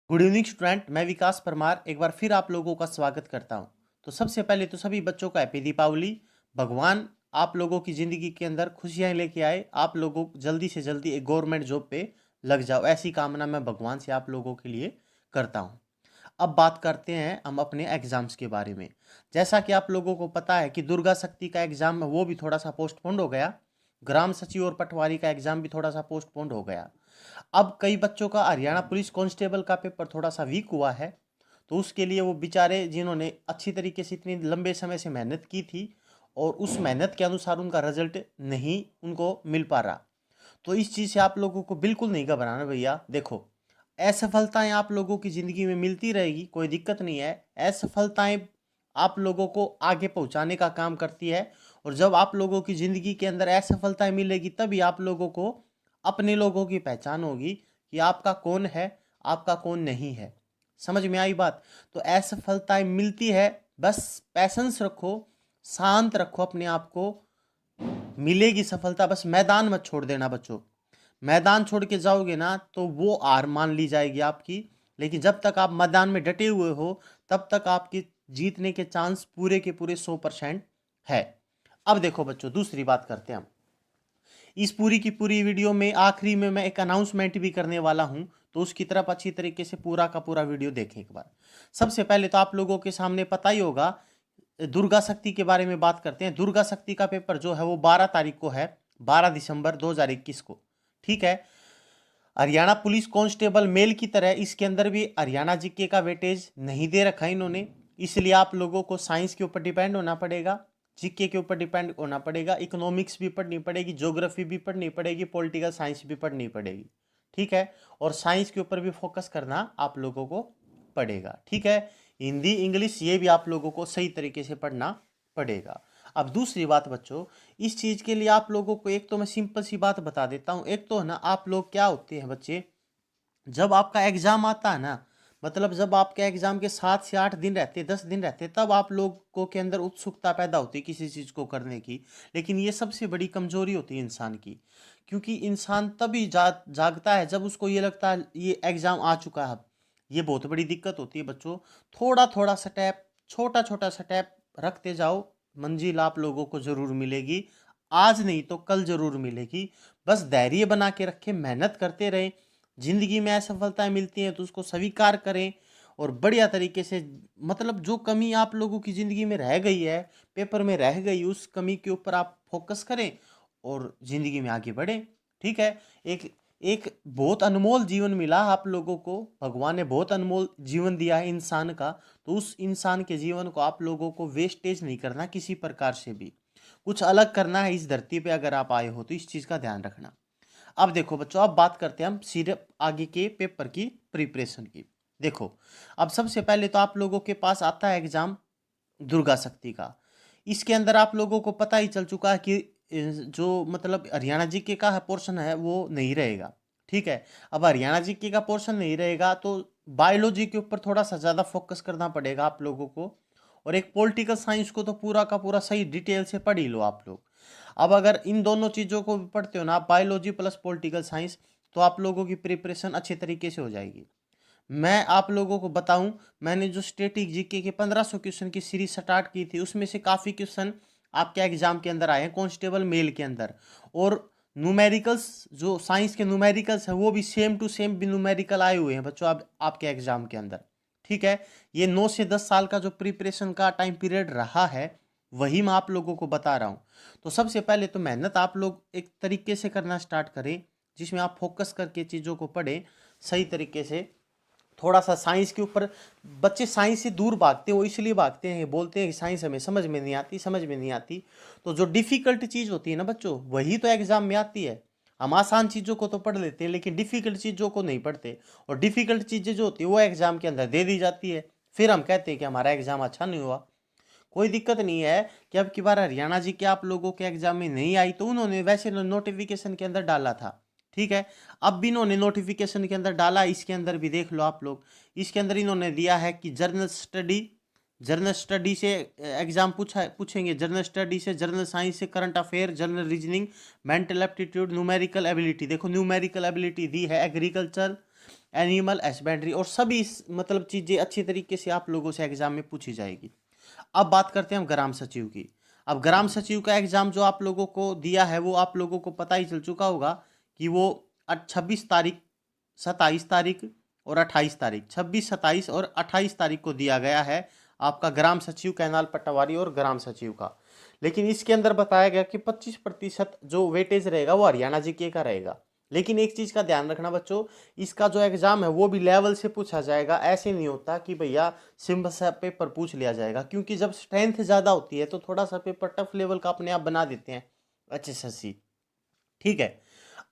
Good evening student, मैं विकास परमार एक बार फिर आप लोगों का स्वागत करता हूं। तो सबसे पहले तो सभी बच्चों को हैप्पी दीपावली। भगवान आप लोगों की ज़िंदगी के अंदर खुशियां लेके आए, आप लोगों जल्दी से जल्दी एक गवर्नमेंट जॉब पे लग जाओ, ऐसी कामना मैं भगवान से आप लोगों के लिए करता हूं। अब बात करते हैं हम अपने एग्ज़ाम्स के बारे में। जैसा कि आप लोगों को पता है कि दुर्गा शक्ति का एग्ज़ाम है वो भी थोड़ा सा पोस्टपोन्ड हो गया। ग्राम सचिव और पटवारी का एग्ज़ाम भी थोड़ा सा पोस्टपोन्ड हो गया। अब कई बच्चों का हरियाणा पुलिस कांस्टेबल का पेपर थोड़ा सा वीक हुआ है, तो उसके लिए वो बेचारे जिन्होंने अच्छी तरीके से इतनी लंबे समय से मेहनत की थी और उस मेहनत के अनुसार उनका रिजल्ट नहीं उनको मिल पा रहा। तो इस चीज़ से आप लोगों को बिल्कुल नहीं घबराना भैया। देखो, असफलताएं आप लोगों की ज़िंदगी में मिलती रहेगी, कोई दिक्कत नहीं है। असफलताएं आप लोगों को आगे पहुंचाने का काम करती है, और जब आप लोगों की ज़िंदगी के अंदर असफलताएं मिलेगी तभी आप लोगों को अपने लोगों की पहचान होगी कि आपका कौन है, आपका कौन नहीं है। समझ में आई बात? तो असफलताएं मिलती है, बस पैसेंस रखो, शांत रखो अपने आप को, मिलेगी सफलता। बस मैदान मत छोड़ देना बच्चों। मैदान छोड़ के जाओगे ना तो वो हार मान ली जाएगी आपकी, लेकिन जब तक आप मैदान में डटे हुए हो तब तक आपकी जीतने के चांस पूरे के पूरे 100% है। अब देखो बच्चों, दूसरी बात करते हैं हम। इस पूरी की पूरी वीडियो में आखिरी में मैं एक अनाउंसमेंट भी करने वाला हूं, तो उसकी तरफ अच्छी तरीके से पूरा का पूरा वीडियो देखें एक बार। सबसे पहले तो आप लोगों के सामने पता ही होगा, दुर्गा शक्ति के बारे में बात करते हैं। दुर्गा शक्ति का पेपर जो है वो 12 तारीख को है, 12 दिसंबर 2021 को। ठीक है। हरियाणा पुलिस कांस्टेबल मेल की तरह इसके अंदर भी हरियाणा जीके का वेटेज नहीं दे रखा इन्होंने, इसलिए आप लोगों को साइंस के ऊपर डिपेंड होना पड़ेगा, जीके के ऊपर डिपेंड होना पड़ेगा, इकोनॉमिक्स भी पढ़नी पड़ेगी, ज्योग्राफी भी पढ़नी पड़ेगी, पॉलिटिकल साइंस भी पढ़नी पड़ेगी। ठीक है। और साइंस के ऊपर भी फोकस करना आप लोगों को पड़ेगा। ठीक है। हिंदी इंग्लिश ये भी आप लोगों को सही तरीके से पढ़ना पड़ेगा। अब दूसरी बात बच्चों, इस चीज़ के लिए आप लोगों को एक तो मैं सिंपल सी बात बता देता हूँ। एक तो है ना, आप लोग क्या होते हैं बच्चे, जब आपका एग्ज़ाम आता है ना, मतलब जब आपके एग्ज़ाम के 7 से 8 दिन रहते, 10 दिन रहते, तब आप लोगों के अंदर उत्सुकता पैदा होती है किसी चीज़ को करने की। लेकिन ये सबसे बड़ी कमजोरी होती है इंसान की, क्योंकि इंसान तभी जागता है जब उसको ये लगता है ये एग्ज़ाम आ चुका है। अब ये बहुत बड़ी दिक्कत होती है बच्चों। थोड़ा थोड़ा स्टेप, छोटा छोटा स्टेप रखते जाओ, मंजिल आप लोगों को ज़रूर मिलेगी। आज नहीं तो कल ज़रूर मिलेगी। बस धैर्य बना के रखें, मेहनत करते रहें। जिंदगी में असफलताएं मिलती हैं तो उसको स्वीकार करें, और बढ़िया तरीके से, मतलब जो कमी आप लोगों की ज़िंदगी में रह गई है, पेपर में रह गई, उस कमी के ऊपर आप फोकस करें और ज़िंदगी में आगे बढ़ें। ठीक है। एक एक बहुत अनमोल जीवन मिला आप लोगों को, भगवान ने बहुत अनमोल जीवन दिया है इंसान का, तो उस इंसान के जीवन को आप लोगों को वेस्टेज नहीं करना, किसी प्रकार से भी कुछ अलग करना है इस धरती पे। अगर आप आए हो तो इस चीज़ का ध्यान रखना। अब देखो बच्चों, अब बात करते हैं हम सिर्फ आगे के पेपर की प्रिपरेशन की। देखो, अब सबसे पहले तो आप लोगों के पास आता है एग्जाम दुर्गा शक्ति का। इसके अंदर आप लोगों को पता ही चल चुका है कि जो मतलब हरियाणा जीके का पोर्शन है वो नहीं रहेगा। ठीक है। अब हरियाणा जीके का पोर्शन नहीं रहेगा तो बायोलॉजी के ऊपर थोड़ा सा ज़्यादा फोकस करना पड़ेगा आप लोगों को, और एक पॉलिटिकल साइंस को तो पूरा का पूरा सही डिटेल से पढ़ ही लो आप लोग। अब अगर इन दोनों चीज़ों को भी पढ़ते हो ना, बायोलॉजी प्लस पॉलिटिकल साइंस, तो आप लोगों की प्रिपरेशन अच्छे तरीके से हो जाएगी। मैं आप लोगों को बताऊं, मैंने जो स्टैटिक जीके के 1500 क्वेश्चन की सीरीज स्टार्ट की थी, उसमें से काफ़ी क्वेश्चन आपके एग्जाम के अंदर आए हैं, कांस्टेबल मेल के अंदर। और न्यूमेरिकल्स, जो साइंस के न्यूमेरिकल्स हैं वो भी सेम टू सेम भी न्यूमेरिकल आए हुए हैं बच्चों आप आपके एग्जाम के अंदर। ठीक है। ये 9 से 10 साल का जो प्रिपरेशन का टाइम पीरियड रहा है, वही मैं आप लोगों को बता रहा हूँ। तो सबसे पहले तो मेहनत आप लोग एक तरीके से करना स्टार्ट करें, जिसमें आप फोकस करके चीज़ों को पढ़ें सही तरीके से। थोड़ा सा साइंस के ऊपर, बच्चे साइंस से दूर भागते हैं, वो इसलिए भागते हैं, बोलते हैं कि साइंस हमें समझ में नहीं आती, समझ में नहीं आती। तो जो डिफ़िकल्ट चीज़ होती है ना बच्चों, वही तो एग्ज़ाम में आती है। हम आसान चीज़ों को तो पढ़ लेते हैं लेकिन डिफ़िकल्ट चीज़ों को नहीं पढ़ते, और डिफ़िकल्ट चीज़ें जो होती है वो एग्ज़ाम के अंदर दे दी जाती है। फिर हम कहते हैं कि हमारा एग्ज़ाम अच्छा नहीं हुआ। कोई दिक्कत नहीं है कि अब की बार हरियाणा जी के आप लोगों के एग्जाम में नहीं आई, तो उन्होंने वैसे नोटिफिकेशन के अंदर डाला था। ठीक है। अब भी इन्होंने नोटिफिकेशन के अंदर डाला, इसके अंदर भी देख लो आप लोग। इसके अंदर इन्होंने दिया है कि जर्नल स्टडी से एग्जाम पूछेंगे, जर्नल स्टडी से, जर्नल साइंस से, current affair, journal reasoning, mental aptitude, numerical ability. देखो न्यूमेरिकल एबिलिटी दी है एग्रीकल्चर, एनिमल हस्बेंड्री और सभी मतलब चीज़ें अच्छी तरीके से आप लोगों से एग्जाम में पूछी जाएगी। अब बात करते हैं हम ग्राम सचिव की। अब ग्राम सचिव का एग्जाम जो आप लोगों को दिया है वो आप लोगों को पता ही चल चुका होगा कि वो 26 तारीख, 27 तारीख और 28 तारीख, 26, 27 और 28 तारीख को दिया गया है आपका ग्राम सचिव, कैनाल पटवारी और ग्राम सचिव का। लेकिन इसके अंदर बताया गया कि 25% जो वेटेज रहेगा वो हरियाणा जीके का रहेगा। लेकिन एक चीज़ का ध्यान रखना बच्चों, इसका जो एग्जाम है वो भी लेवल से पूछा जाएगा। ऐसे नहीं होता कि भैया सिंपल सा पेपर पूछ लिया जाएगा, क्योंकि जब स्ट्रेंथ ज़्यादा होती है तो थोड़ा सा पेपर टफ लेवल का अपने आप बना देते हैं HSSC। ठीक है,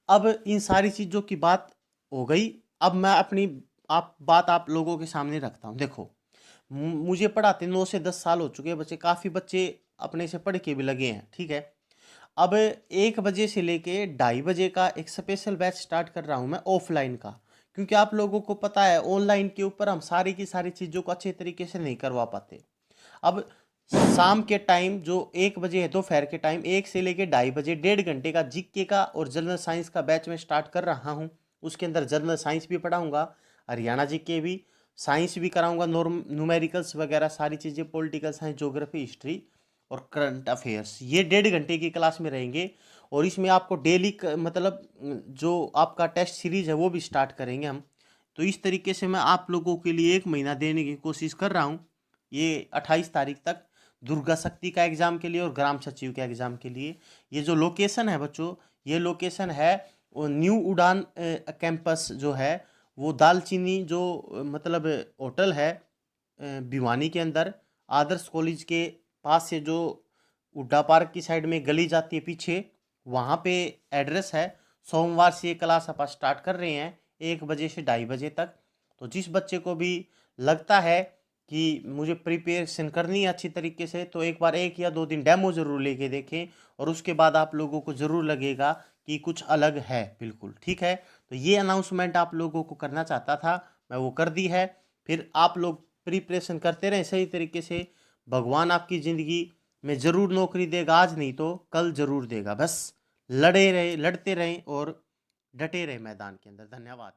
अब इन सारी चीज़ों की बात हो गई। अब मैं अपनी बात आप लोगों के सामने रखता हूँ। देखो, मुझे पढ़ाते 9 से 10 साल हो चुके हैं बच्चे, काफ़ी बच्चे अपने से पढ़ के भी लगे हैं। ठीक है, अब 1 बजे से लेके 2:30 बजे का एक स्पेशल बैच स्टार्ट कर रहा हूँ मैं ऑफलाइन का, क्योंकि आप लोगों को पता है ऑनलाइन के ऊपर हम सारी की सारी चीज़ों को अच्छे तरीके से नहीं करवा पाते। अब शाम के टाइम जो 1 बजे है, दोपहर के टाइम 1 से लेके 2:30 बजे 1.5 घंटे का जीके का और जनरल साइंस का बैच में स्टार्ट कर रहा हूँ। उसके अंदर जनरल साइंस भी पढ़ाऊँगा, हरियाणा जीके भी, साइंस भी कराऊँगा, न्यूमेरिकल्स वगैरह सारी चीज़ें, पॉलिटिकल साइंस, ज्योग्राफी, हिस्ट्री और करंट अफेयर्स, ये 1.5 घंटे की क्लास में रहेंगे। और इसमें आपको डेली मतलब जो आपका टेस्ट सीरीज है वो भी स्टार्ट करेंगे हम। तो इस तरीके से मैं आप लोगों के लिए 1 महीना देने की कोशिश कर रहा हूँ, ये 28 तारीख तक, दुर्गा शक्ति का एग्ज़ाम के लिए और ग्राम सचिव के एग्ज़ाम के लिए। ये जो लोकेशन है बच्चों, ये लोकेशन है वो न्यू उड़ान कैंपस जो है, वो दालचीनी जो मतलब होटल है भिवानी के अंदर, आदर्श कॉलेज के पास से जो हुड्डा पार्क की साइड में गली जाती है पीछे, वहाँ पे एड्रेस है। सोमवार से ये क्लास अपन स्टार्ट कर रहे हैं 1 बजे से 2:30 बजे तक। तो जिस बच्चे को भी लगता है कि मुझे प्रिपरेशन करनी है अच्छी तरीके से, तो एक बार 1 या 2 दिन डेमो ज़रूर लेके देखें, और उसके बाद आप लोगों को ज़रूर लगेगा कि कुछ अलग है बिल्कुल। ठीक है, तो ये अनाउंसमेंट आप लोगों को करना चाहता था, मैं वो कर दी है। फिर आप लोग प्रिपरेशन करते रहें सही तरीके से, भगवान आपकी ज़िंदगी में ज़रूर नौकरी देगा, आज नहीं तो कल ज़रूर देगा। बस लड़ते रहें और डटे रहें मैदान के अंदर। धन्यवाद।